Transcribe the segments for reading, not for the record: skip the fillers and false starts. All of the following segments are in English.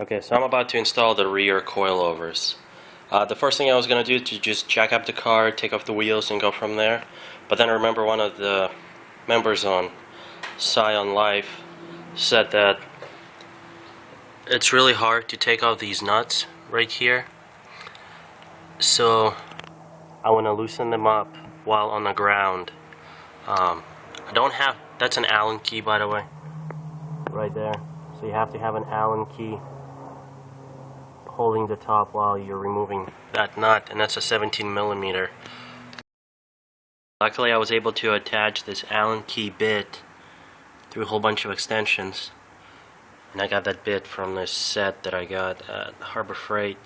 Okay, so I'm about to install the rear coilovers. The first thing I was going to do to just jack up the car, take off the wheels and go from there. But then I remember one of the members on Scion Life said that it's really hard to take off these nuts right here. So I want to loosen them up while on the ground. I don't have, that's an Allen key by the way, right there. So you have to have an Allen key holding the top while you're removing that nut, and that's a 17mm. Luckily I was able to attach this Allen key bit through a whole bunch of extensions, and I got that bit from this set that I got at Harbor Freight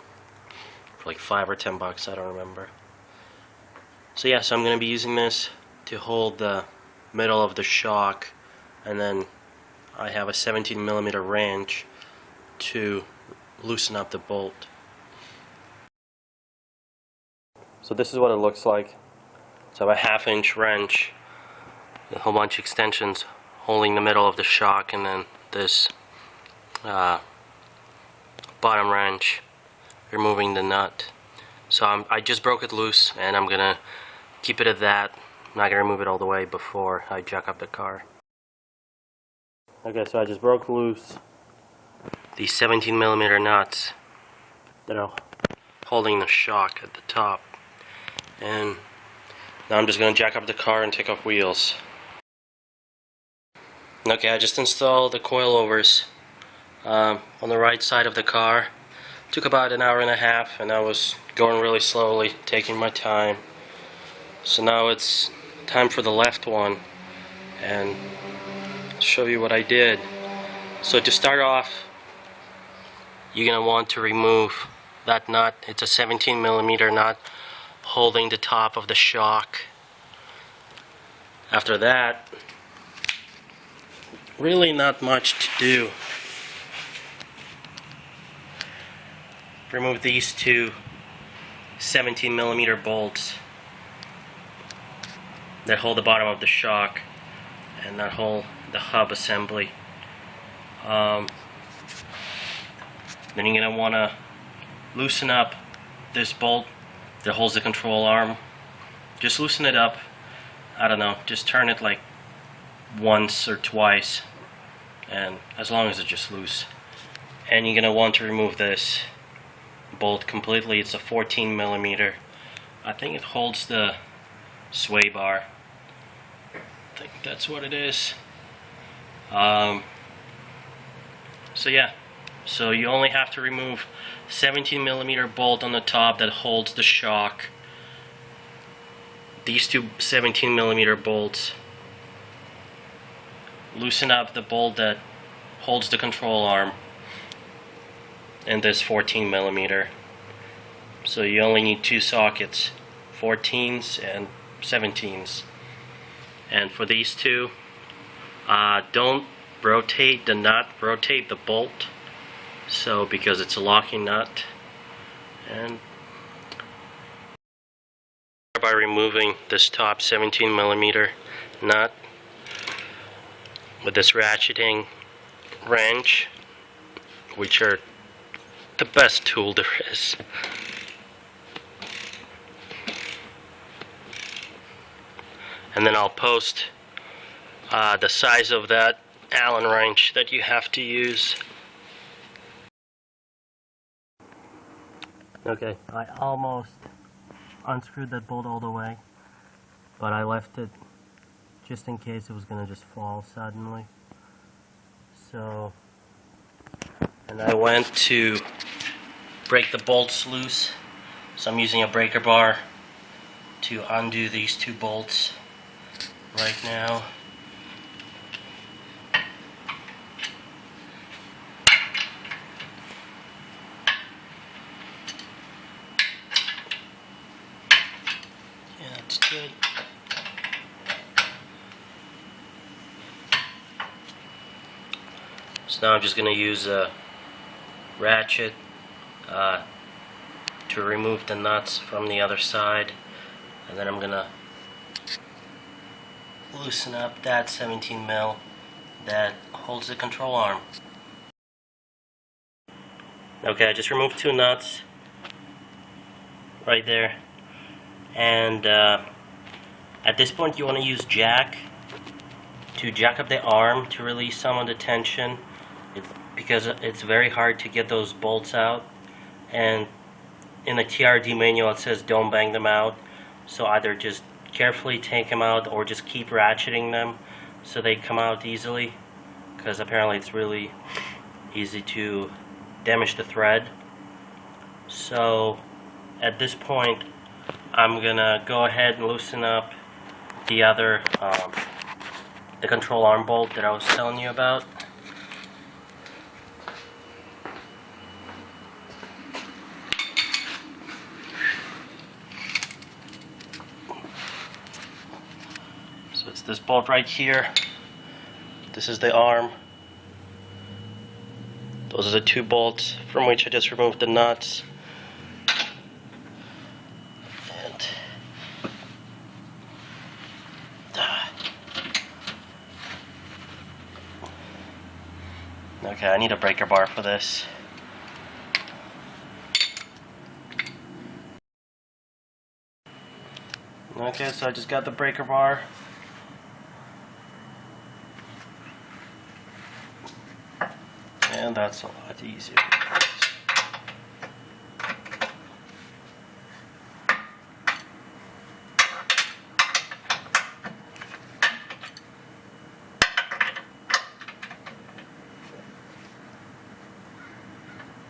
for like $5 or $10, I don't remember. So yeah, so I'm going to be using this to hold the middle of the shock, and then I have a 17mm wrench to loosen up the bolt. So this is what it looks like. So I have a 1/2-inch wrench, a whole bunch of extensions holding the middle of the shock, and then this bottom wrench removing the nut. So I just broke it loose, and I'm gonna keep it at that. I'm not gonna remove it all the way before I jack up the car. Okay, so I just broke loose these 17mm nuts that are holding the shock at the top, and now I'm just going to jack up the car and take off wheels. Okay, I just installed the coilovers on the right side of the car. Took about an hour and a half, and I was going really slowly, taking my time. So now it's time for the left one, and I'll show you what I did. So to start off, you're going to want to remove that nut. It's a 17mm nut holding the top of the shock. After that, really not much to do. Remove these two 17mm bolts that hold the bottom of the shock and that hold the hub assembly. Then you're going to want to loosen up this bolt that holds the control arm. Just loosen it up. I don't know, just turn it like once or twice, and as long as it's just loose. And you're going to want to remove this bolt completely. It's a 14mm. I think it holds the sway bar. I think that's what it is. So yeah, so you only have to remove 17mm bolt on the top that holds the shock. These two 17mm bolts. Loosen up the bolt that holds the control arm, and this 14mm. So you only need two sockets, 14s and 17s. And for these two, don't rotate the nut, rotate the bolt, so because it's a locking nut. And by removing this top 17mm nut with this ratcheting wrench, which are the best tool there is. And then I'll post the size of that Allen wrench that you have to use. Okay, I almost unscrewed that bolt all the way, but I left it just in case it was going to just fall suddenly. So, and I went to break the bolts loose, so I'm using a breaker bar to undo these two bolts right now. Yeah, that's good. So now I'm just going to use a ratchet to remove the nuts from the other side, and then I'm going to loosen up that 17mm that holds the control arm. Okay, I just removed 2 nuts right there, and at this point you want to use jack to jack up the arm to release some of the tension, because it's very hard to get those bolts out, and in the TRD manual it says don't bang them out, so either just carefully take them out or just keep ratcheting them so they come out easily, because apparently it's really easy to damage the thread. So at this point I'm gonna go ahead and loosen up the other the control arm bolt that I was telling you about. So it's this bolt right here. This is the arm. Those are the 2 bolts from which I just removed the nuts. And okay, I need a breaker bar for this. Okay, so I just got the breaker bar. And that's a lot easier.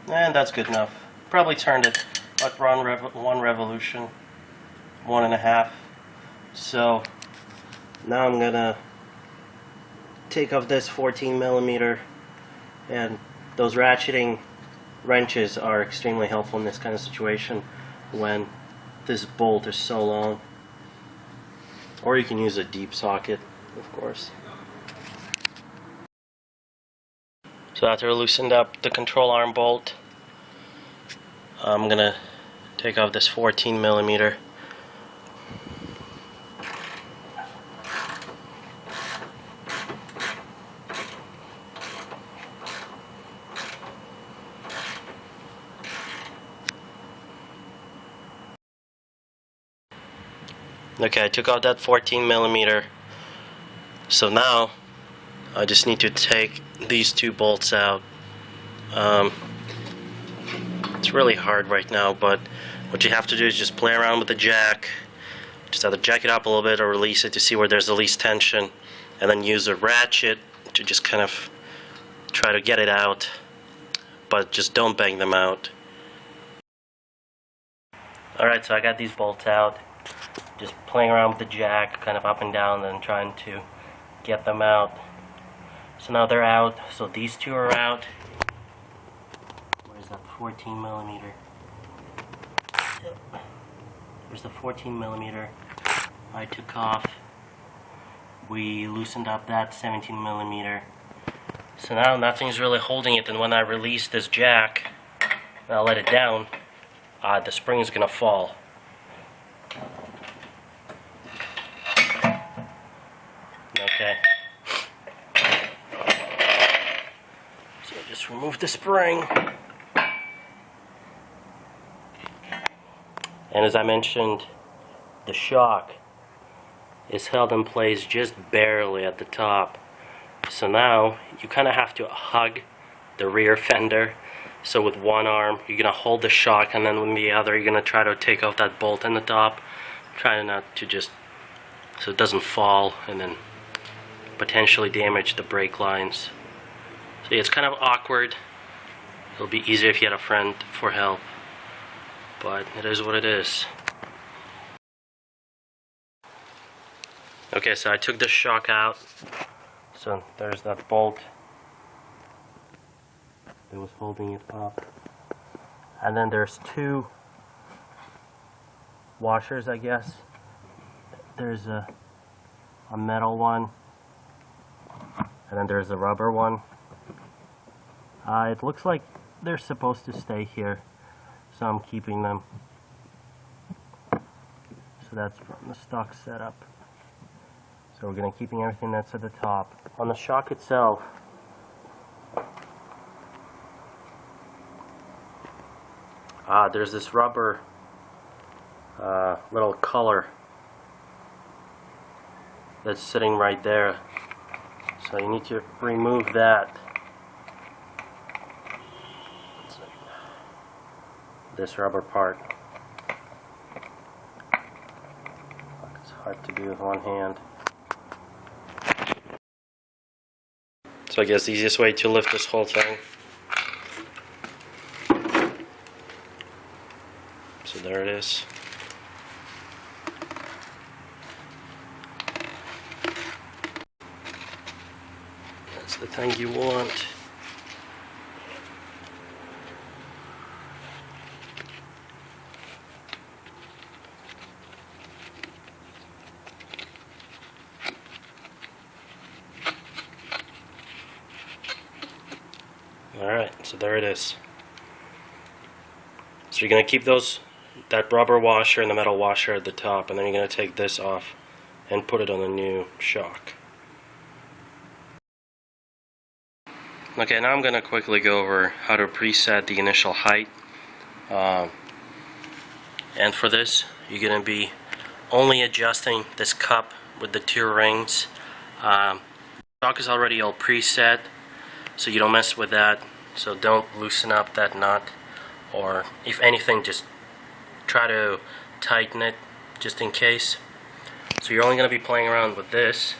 And that's good enough. Probably turned it like 1 revolution, 1.5. So now I'm gonna take off this 14mm, and those ratcheting wrenches are extremely helpful in this kind of situation when this bolt is so long. Or you can use a deep socket, of course. So after I loosened up the control arm bolt, I'm gonna take off this 14mm. Okay, I took out that 14mm. So now I just need to take these 2 bolts out. It's really hard right now, but what you have to do is just play around with the jack. Just either jack it up a little bit or release it to see where there's the least tension, and then use a ratchet to just kind of try to get it out, but just don't bang them out. Alright, so I got these bolts out. Just playing around with the jack, kind of up and down, and trying to get them out. So now they're out. So these 2 are out. Where's that 14mm? There's the 14mm I took off. We loosened up that 17mm. So now nothing's really holding it, and when I release this jack and I'll let it down, the spring is gonna fall. Okay. So just remove the spring. And as I mentioned, the shock is held in place just barely at the top. So now you kind of have to hug the rear fender. So with one arm you're going to hold the shock, and then with the other you're going to try to take off that bolt in the top. Try not to just, so it doesn't fall and then potentially damage the brake lines. So yeah, it's kind of awkward. It'll be easier if you had a friend for help, but it is what it is. Okay, so I took the shock out. So there's that bolt that was holding it up. And then there's 2 washers, I guess. There's a metal one, and then there's a rubber one. It looks like they're supposed to stay here, so I'm keeping them. So that's from the stock setup. So we're going to keeping everything that's at the top. On the shock itself, there's this rubber little color that's sitting right there, so you need to remove that. This rubber part. It's hard to do with one hand. So I guess the easiest way to lift this whole thing. So there it is. That's the thing you want. Alright, so there it is. So you're going to keep that rubber washer and the metal washer at the top, and then you're going to take this off and put it on the new shock. Okay, now I'm going to quickly go over how to preset the initial height. And for this, you're going to be only adjusting this cup with the 2 rings. The shock is already all preset, so you don't mess with that. So don't loosen up that nut, or if anything, just try to tighten it just in case. So you're only going to be playing around with this,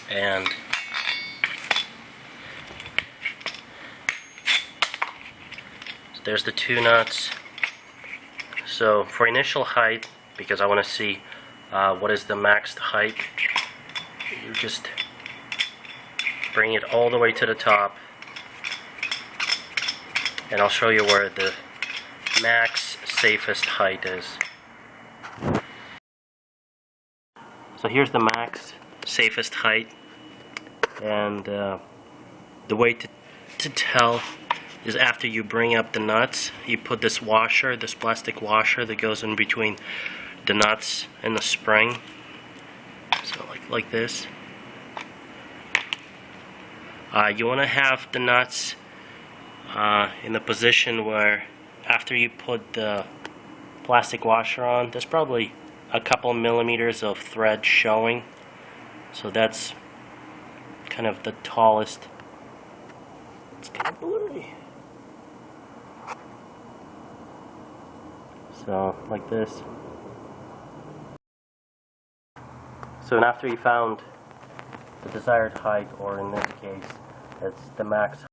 and so there's the 2 nuts. So for initial height, because I want to see what is the max height, you just bring it all the way to the top, and I'll show you where the max safest height is. So here's the max safest height, and the way to tell is after you bring up the nuts, you put this washer, this plastic washer that goes in between the nuts and the spring. So like this. You want to have the nuts in the position where after you put the plastic washer on, there's probably a couple millimeters of thread showing. So that's kind of the tallest. It's kind of blurry. So like this. So and after you found the desired height, or in this case, it's the max